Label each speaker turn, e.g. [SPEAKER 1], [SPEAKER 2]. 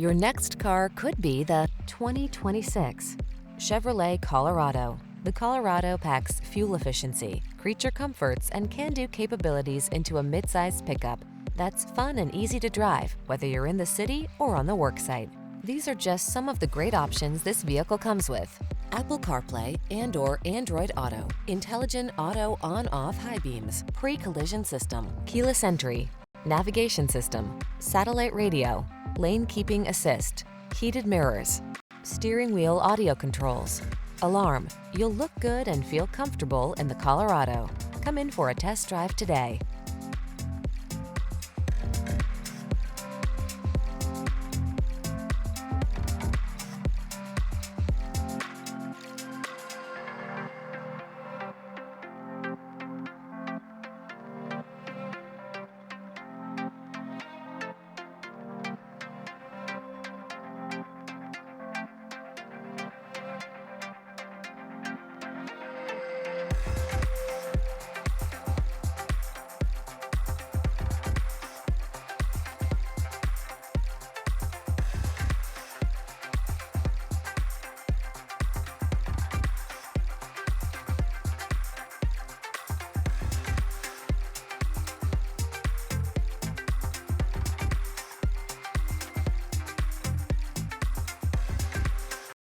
[SPEAKER 1] Your next car could be the 2026 Chevrolet Colorado. The Colorado packs fuel efficiency, creature comforts, and can-do capabilities into a midsize pickup that's fun and easy to drive, whether you're in the city or on the worksite. These are just some of the great options this vehicle comes with: Apple CarPlay and/or Android Auto, intelligent auto on-off high beams, pre-collision system, keyless entry, navigation system, satellite radio, lane keeping assist, heated mirrors, steering wheel audio controls, alarm. You'll look good and feel comfortable in the Colorado. Come in for a test drive today.